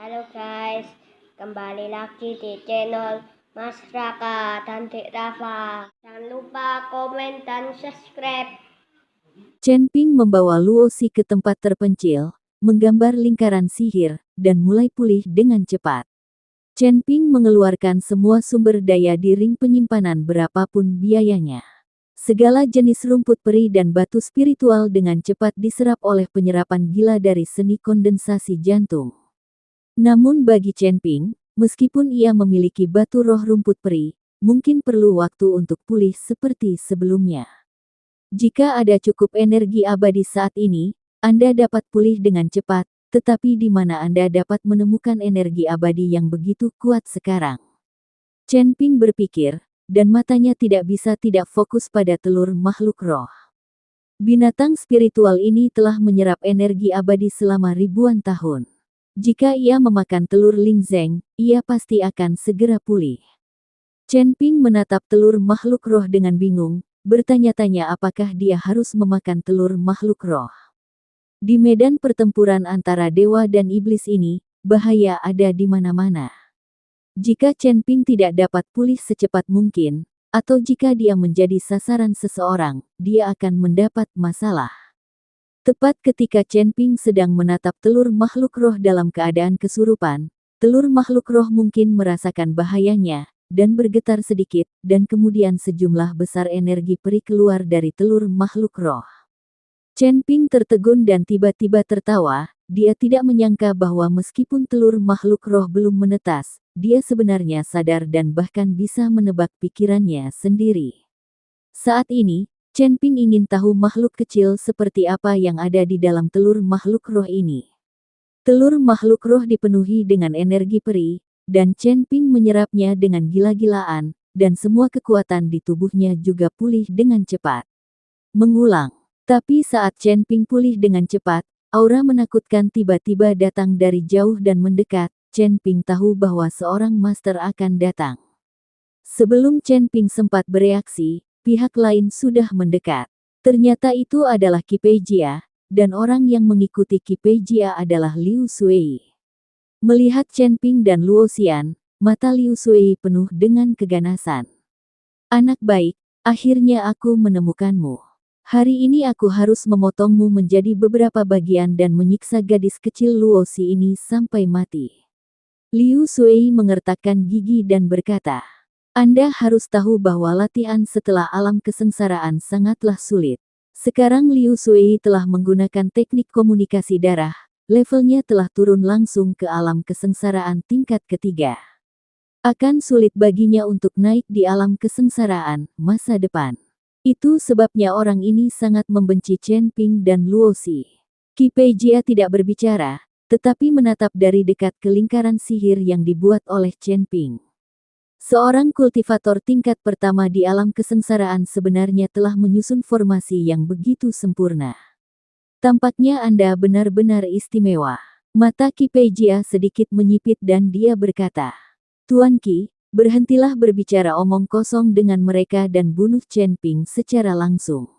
Halo guys, kembali lagi di channel Mas Raka dan Dek Rafa. Jangan lupa komen dan subscribe. Chen Ping membawa Luosi ke tempat terpencil, menggambar lingkaran sihir, dan mulai pulih dengan cepat. Chen Ping mengeluarkan semua sumber daya di ring penyimpanan berapapun biayanya. Segala jenis rumput peri dan batu spiritual dengan cepat diserap oleh penyerapan gila dari seni kondensasi jantung. Namun bagi Chen Ping, meskipun ia memiliki batu roh rumput peri, mungkin perlu waktu untuk pulih seperti sebelumnya. Jika ada cukup energi abadi saat ini, Anda dapat pulih dengan cepat, tetapi di mana Anda dapat menemukan energi abadi yang begitu kuat sekarang? Chen Ping berpikir, dan matanya tidak bisa tidak fokus pada telur makhluk roh. Binatang spiritual ini telah menyerap energi abadi selama ribuan tahun. Jika ia memakan telur Lingzeng, ia pasti akan segera pulih. Chen Ping menatap telur makhluk roh dengan bingung, bertanya-tanya apakah dia harus memakan telur makhluk roh. Di medan pertempuran antara dewa dan iblis ini, bahaya ada di mana-mana. Jika Chen Ping tidak dapat pulih secepat mungkin, atau jika dia menjadi sasaran seseorang, dia akan mendapat masalah. Tepat ketika Chen Ping sedang menatap telur makhluk roh dalam keadaan kesurupan, telur makhluk roh mungkin merasakan bahayanya, dan bergetar sedikit, dan kemudian sejumlah besar energi peri keluar dari telur makhluk roh. Chen Ping tertegun dan tiba-tiba tertawa, dia tidak menyangka bahwa meskipun telur makhluk roh belum menetas, dia sebenarnya sadar dan bahkan bisa menebak pikirannya sendiri. Saat ini, Chen Ping ingin tahu makhluk kecil seperti apa yang ada di dalam telur makhluk roh ini. Telur makhluk roh dipenuhi dengan energi peri, dan Chen Ping menyerapnya dengan gila-gilaan, dan semua kekuatan di tubuhnya juga pulih dengan cepat. Mengulang. Tapi saat Chen Ping pulih dengan cepat, aura menakutkan tiba-tiba datang dari jauh dan mendekat. Chen Ping tahu bahwa seorang master akan datang. Sebelum Chen Ping sempat bereaksi, pihak lain sudah mendekat. Ternyata itu adalah Qi Peijia, dan orang yang mengikuti Qi Peijia adalah Liu Sui. Melihat Chen Ping dan Luo Xian, mata Liu Sui penuh dengan keganasan. Anak baik, akhirnya aku menemukanmu. Hari ini aku harus memotongmu menjadi beberapa bagian dan menyiksa gadis kecil Luo Xi ini sampai mati. Liu Sui mengertakkan gigi dan berkata, Anda harus tahu bahwa latihan setelah alam kesengsaraan sangatlah sulit. Sekarang Liu Sui telah menggunakan teknik komunikasi darah, levelnya telah turun langsung ke alam kesengsaraan tingkat ketiga. Akan sulit baginya untuk naik di alam kesengsaraan masa depan. Itu sebabnya orang ini sangat membenci Chen Ping dan Luo Xi. Qi Peijia tidak berbicara, tetapi menatap dari dekat ke lingkaran sihir yang dibuat oleh Chen Ping. Seorang kultivator tingkat pertama di alam kesengsaraan sebenarnya telah menyusun formasi yang begitu sempurna. Tampaknya Anda benar-benar istimewa. Mata Qi Peijia sedikit menyipit dan dia berkata, Tuan Qi, berhentilah berbicara omong kosong dengan mereka dan bunuh Chen Ping secara langsung.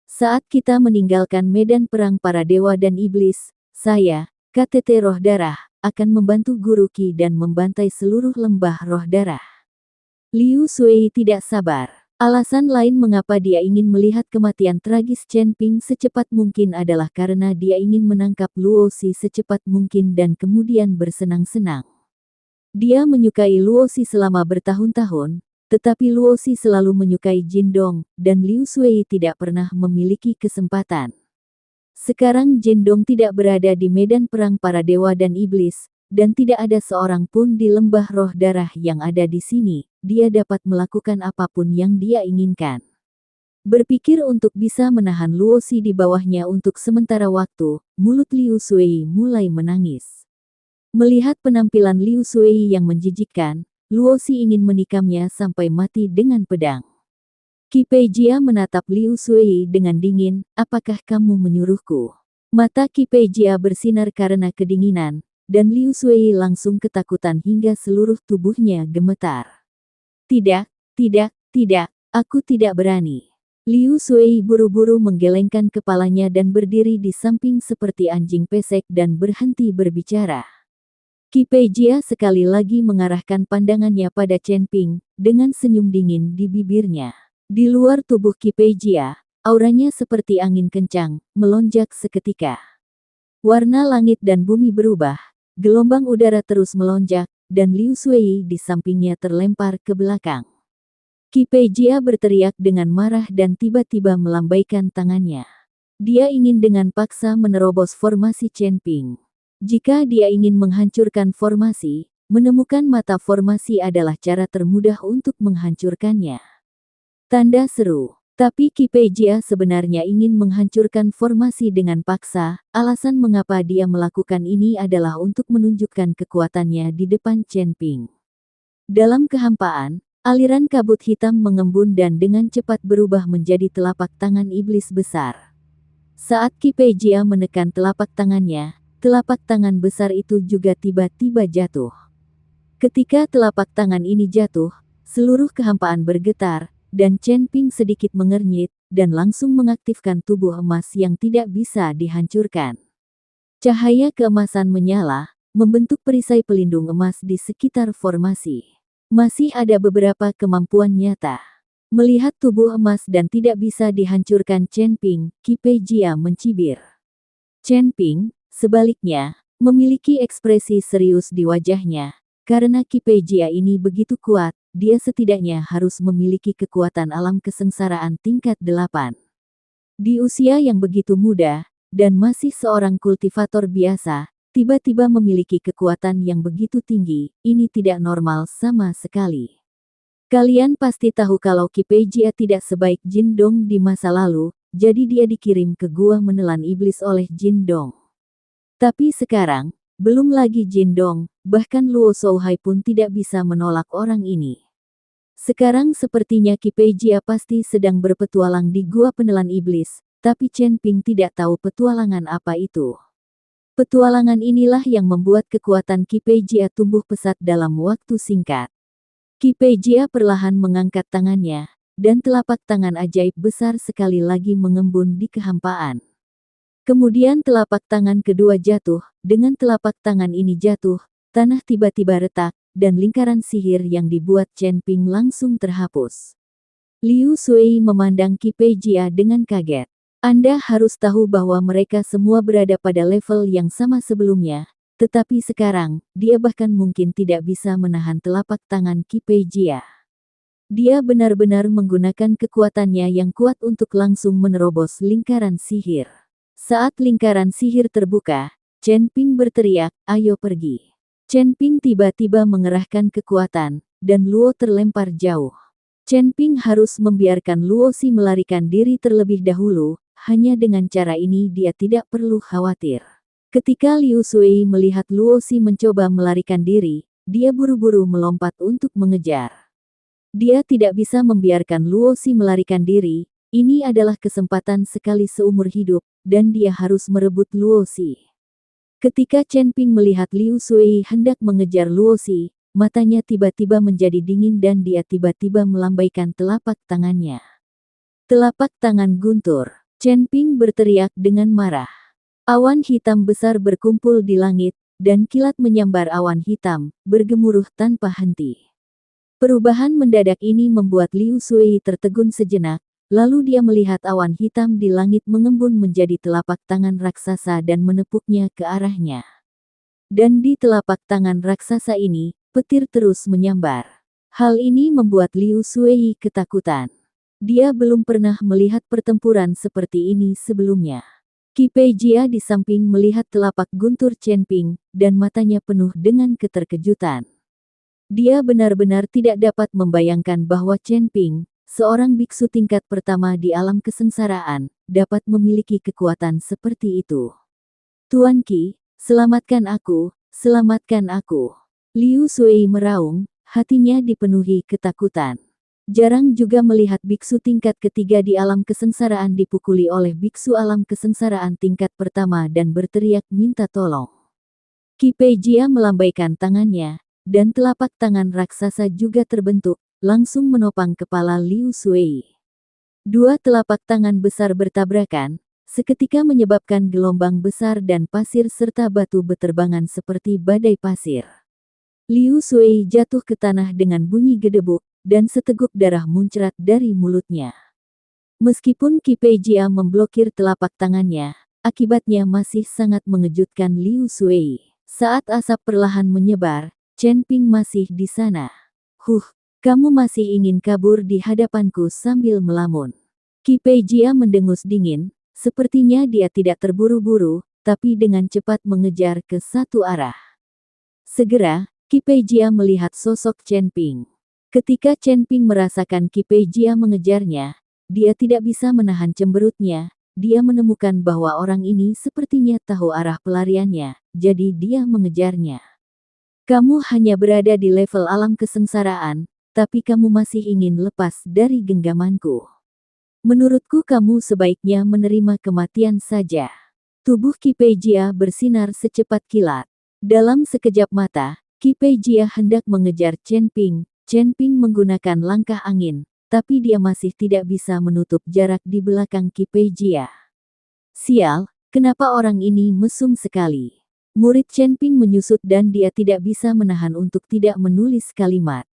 Saat kita meninggalkan medan perang para dewa dan iblis, saya, KTT Roh Darah, akan membantu Guru Qi dan membantai seluruh lembah roh darah. Liu Sui tidak sabar. Alasan lain mengapa dia ingin melihat kematian tragis Chen Ping secepat mungkin adalah karena dia ingin menangkap Luo Xi secepat mungkin dan kemudian bersenang-senang. Dia menyukai Luo Xi selama bertahun-tahun, tetapi Luo Xi selalu menyukai Jin Dong, dan Liu Sui tidak pernah memiliki kesempatan. Sekarang Jin Dong tidak berada di medan perang para dewa dan iblis, dan tidak ada seorang pun di lembah roh darah yang ada di sini. Dia dapat melakukan apapun yang dia inginkan. Berpikir untuk bisa menahan Luo Xi di bawahnya untuk sementara waktu, mulut Liu Sui mulai menangis. Melihat penampilan Liu Sui yang menjijikkan, Luo Xi ingin menikamnya sampai mati dengan pedang. Qi Peijia menatap Liu Sui dengan dingin, apakah kamu menyuruhku? Mata Qi Peijia bersinar karena kedinginan, dan Liu Sui langsung ketakutan hingga seluruh tubuhnya gemetar. Tidak, aku tidak berani. Liu Sui buru-buru menggelengkan kepalanya dan berdiri di samping seperti anjing pesek dan berhenti berbicara. Qi Peijia sekali lagi mengarahkan pandangannya pada Chen Ping, dengan senyum dingin di bibirnya. Di luar tubuh Qi Peijia, auranya seperti angin kencang, melonjak seketika. Warna langit dan bumi berubah, gelombang udara terus melonjak, dan Liu Sui di sampingnya terlempar ke belakang. Qi Peijia berteriak dengan marah dan tiba-tiba melambaikan tangannya. Dia ingin dengan paksa menerobos formasi Chen Ping. Jika dia ingin menghancurkan formasi, menemukan mata formasi adalah cara termudah untuk menghancurkannya. Tanda seru. Tapi Qi Peijia sebenarnya ingin menghancurkan formasi dengan paksa. Alasan mengapa dia melakukan ini adalah untuk menunjukkan kekuatannya di depan Chen Ping. Dalam kehampaan, aliran kabut hitam mengembun dan dengan cepat berubah menjadi telapak tangan iblis besar. Saat Qi Peijia menekan telapak tangannya, telapak tangan besar itu juga tiba-tiba jatuh. Ketika telapak tangan ini jatuh, seluruh kehampaan bergetar, dan Chen Ping sedikit mengernyit, dan langsung mengaktifkan tubuh emas yang tidak bisa dihancurkan. Cahaya keemasan menyala, membentuk perisai pelindung emas di sekitar formasi. Masih ada beberapa kemampuan nyata. Melihat tubuh emas dan tidak bisa dihancurkan Chen Ping, Qi Peijia mencibir. Chen Ping, sebaliknya, memiliki ekspresi serius di wajahnya. Karena Qi Peijia ini begitu kuat, dia setidaknya harus memiliki kekuatan alam kesengsaraan tingkat 8. Di usia yang begitu muda, dan masih seorang kultivator biasa, tiba-tiba memiliki kekuatan yang begitu tinggi, ini tidak normal sama sekali. Kalian pasti tahu kalau Qi Peijia tidak sebaik Jin Dong di masa lalu, jadi dia dikirim ke gua menelan iblis oleh Jin Dong. Tapi sekarang, belum lagi Jin Dong, bahkan Luo Shouhai pun tidak bisa menolak orang ini. Sekarang sepertinya Qi Peijia pasti sedang berpetualang di gua penelan iblis, tapi Chen Ping tidak tahu petualangan apa itu. Petualangan inilah yang membuat kekuatan Qi Peijia tumbuh pesat dalam waktu singkat. Qi Peijia perlahan mengangkat tangannya, dan telapak tangan ajaib besar sekali lagi mengembun di kehampaan. Kemudian telapak tangan kedua jatuh, dengan telapak tangan ini jatuh, tanah tiba-tiba retak, dan lingkaran sihir yang dibuat Chen Ping langsung terhapus. Liu Sui memandang Qi Peijia dengan kaget. Anda harus tahu bahwa mereka semua berada pada level yang sama sebelumnya, tetapi sekarang, dia bahkan mungkin tidak bisa menahan telapak tangan Qi Peijia. Dia benar-benar menggunakan kekuatannya yang kuat untuk langsung menerobos lingkaran sihir. Saat lingkaran sihir terbuka, Chen Ping berteriak, "Ayo pergi." Chen Ping tiba-tiba mengerahkan kekuatan, dan Luo terlempar jauh. Chen Ping harus membiarkan Luo Si melarikan diri terlebih dahulu, hanya dengan cara ini dia tidak perlu khawatir. Ketika Liu Sui melihat Luo Si mencoba melarikan diri, dia buru-buru melompat untuk mengejar. Dia tidak bisa membiarkan Luo Si melarikan diri, ini adalah kesempatan sekali seumur hidup, dan dia harus merebut Luo Si. Ketika Chen Ping melihat Liu Sui hendak mengejar Luo Si, matanya tiba-tiba menjadi dingin dan dia tiba-tiba melambaikan telapak tangannya. Telapak tangan guntur. Chen Ping berteriak dengan marah. Awan hitam besar berkumpul di langit, dan kilat menyambar awan hitam, bergemuruh tanpa henti. Perubahan mendadak ini membuat Liu Sui tertegun sejenak. Lalu dia melihat awan hitam di langit mengembun menjadi telapak tangan raksasa dan menepuknya ke arahnya. Dan di telapak tangan raksasa ini, petir terus menyambar. Hal ini membuat Liu Sui ketakutan. Dia belum pernah melihat pertempuran seperti ini sebelumnya. Qi Peijia di samping melihat telapak guntur Chen Ping, dan matanya penuh dengan keterkejutan. Dia benar-benar tidak dapat membayangkan bahwa Chen Ping, seorang biksu tingkat pertama di alam kesengsaraan, dapat memiliki kekuatan seperti itu. Tuan Qi, selamatkan aku, selamatkan aku. Liu Sui meraung, hatinya dipenuhi ketakutan. Jarang juga melihat biksu tingkat ketiga di alam kesengsaraan dipukuli oleh biksu alam kesengsaraan tingkat pertama dan berteriak minta tolong. Qi Peijia melambaikan tangannya, dan telapak tangan raksasa juga terbentuk, langsung menopang kepala Liu Sui. Dua telapak tangan besar bertabrakan, seketika menyebabkan gelombang besar dan pasir serta batu beterbangan seperti badai pasir. Liu Sui jatuh ke tanah dengan bunyi gedebuk, dan seteguk darah muncrat dari mulutnya. Meskipun Qi Peijia memblokir telapak tangannya, akibatnya masih sangat mengejutkan Liu Sui. Saat asap perlahan menyebar, Chen Ping masih di sana. Kamu masih ingin kabur di hadapanku sambil melamun. Qi Peijia mendengus dingin, sepertinya dia tidak terburu-buru, tapi dengan cepat mengejar ke satu arah. Segera, Qi Peijia melihat sosok Chen Ping. Ketika Chen Ping merasakan Qi Peijia mengejarnya, dia tidak bisa menahan cemberutnya. Dia menemukan bahwa orang ini sepertinya tahu arah pelariannya, jadi dia mengejarnya. Kamu hanya berada di level alam kesengsaraan, tapi kamu masih ingin lepas dari genggamanku. Menurutku kamu sebaiknya menerima kematian saja. Tubuh Qi Peijia bersinar secepat kilat. Dalam sekejap mata, Qi Peijia hendak mengejar Chen Ping. Chen Ping menggunakan langkah angin, tapi dia masih tidak bisa menutup jarak di belakang Qi Peijia. Sial, kenapa orang ini mesum sekali? Murid Chen Ping menyusut dan dia tidak bisa menahan untuk tidak menulis kalimat.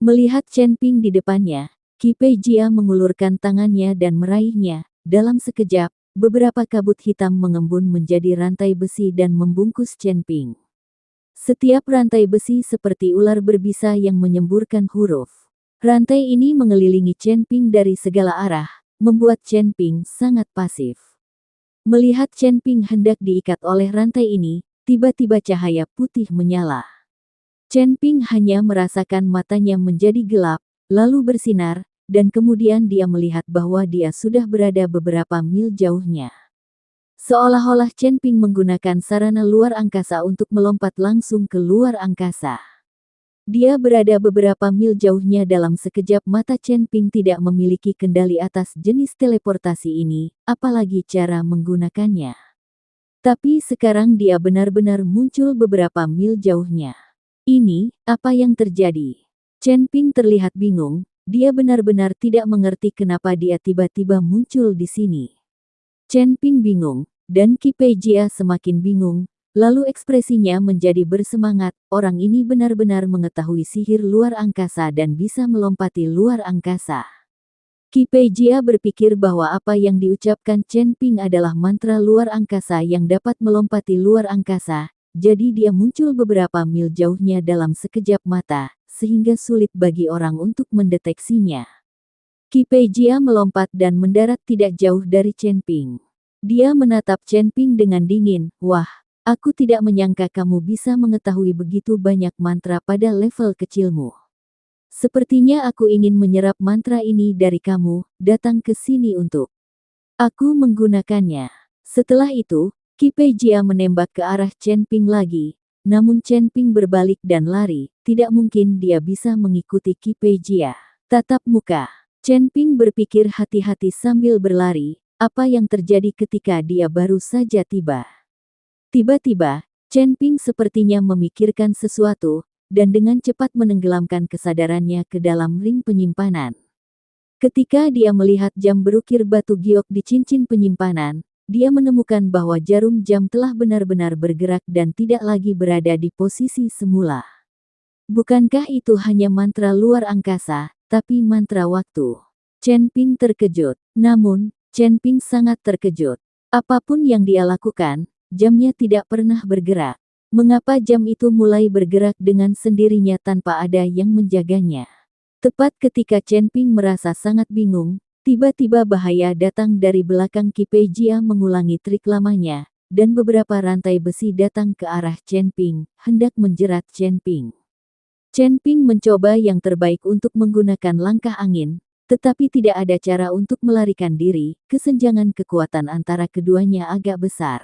Melihat Chen Ping di depannya, Qi Peijia mengulurkan tangannya dan meraihnya. Dalam sekejap, beberapa kabut hitam mengembun menjadi rantai besi dan membungkus Chen Ping. Setiap rantai besi seperti ular berbisa yang menyemburkan huruf. Rantai ini mengelilingi Chen Ping dari segala arah, membuat Chen Ping sangat pasif. Melihat Chen Ping hendak diikat oleh rantai ini, tiba-tiba cahaya putih menyala. Chen Ping hanya merasakan matanya menjadi gelap, lalu bersinar, dan kemudian dia melihat bahwa dia sudah berada beberapa mil jauhnya. Seolah-olah Chen Ping menggunakan sarana luar angkasa untuk melompat langsung ke luar angkasa. Dia berada beberapa mil jauhnya dalam sekejap mata. Chen Ping tidak memiliki kendali atas jenis teleportasi ini, apalagi cara menggunakannya. Tapi sekarang dia benar-benar muncul beberapa mil jauhnya. Ini, apa yang terjadi? Chen Ping terlihat bingung, dia benar-benar tidak mengerti kenapa dia tiba-tiba muncul di sini. Chen Ping bingung, dan Qi Peijia semakin bingung, lalu ekspresinya menjadi bersemangat. Orang ini benar-benar mengetahui sihir luar angkasa dan bisa melompati luar angkasa. Qi Peijia berpikir bahwa apa yang diucapkan Chen Ping adalah mantra luar angkasa yang dapat melompati luar angkasa, jadi dia muncul beberapa mil jauhnya dalam sekejap mata, sehingga sulit bagi orang untuk mendeteksinya. Qi Peijia melompat dan mendarat tidak jauh dari Chen Ping. Dia menatap Chen Ping dengan dingin. Wah, aku tidak menyangka kamu bisa mengetahui begitu banyak mantra pada level kecilmu. Sepertinya aku ingin menyerap mantra ini dari kamu, datang ke sini untuk aku menggunakannya. Setelah itu, Qi Peijia menembak ke arah Chen Ping lagi, namun Chen Ping berbalik dan lari, tidak mungkin dia bisa mengikuti Qi Peijia. Tatap muka. Chen Ping berpikir hati-hati sambil berlari. Apa yang terjadi ketika dia baru saja tiba? Tiba-tiba, Chen Ping sepertinya memikirkan sesuatu, dan dengan cepat menenggelamkan kesadarannya ke dalam ring penyimpanan. Ketika dia melihat jam berukir batu giok di cincin penyimpanan, dia menemukan bahwa jarum jam telah benar-benar bergerak dan tidak lagi berada di posisi semula. Bukankah itu hanya mantra luar angkasa, tapi mantra waktu? Chen Ping terkejut. Namun, Chen Ping sangat terkejut. Apapun yang dia lakukan, jamnya tidak pernah bergerak. Mengapa jam itu mulai bergerak dengan sendirinya tanpa ada yang menjaganya? Tepat ketika Chen Ping merasa sangat bingung, tiba-tiba bahaya datang dari belakang. Qi Peijia mengulangi trik lamanya, dan beberapa rantai besi datang ke arah Chen Ping, hendak menjerat Chen Ping. Chen Ping mencoba yang terbaik untuk menggunakan langkah angin, tetapi tidak ada cara untuk melarikan diri. Kesenjangan kekuatan antara keduanya agak besar.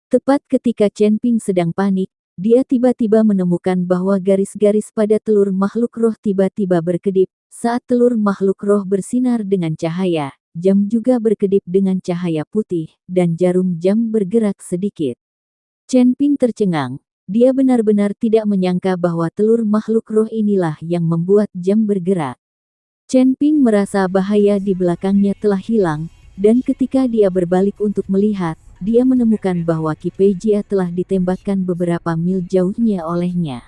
Tepat ketika Chen Ping sedang panik, dia tiba-tiba menemukan bahwa garis-garis pada telur makhluk roh tiba-tiba berkedip. Saat telur makhluk roh bersinar dengan cahaya, jam juga berkedip dengan cahaya putih, dan jarum jam bergerak sedikit. Chen Ping tercengang. Dia benar-benar tidak menyangka bahwa telur makhluk roh inilah yang membuat jam bergerak. Chen Ping merasa bahaya di belakangnya telah hilang, Dan ketika dia berbalik untuk melihat, dia menemukan bahwa Ki Pei Jia telah ditembakkan beberapa mil jauhnya olehnya.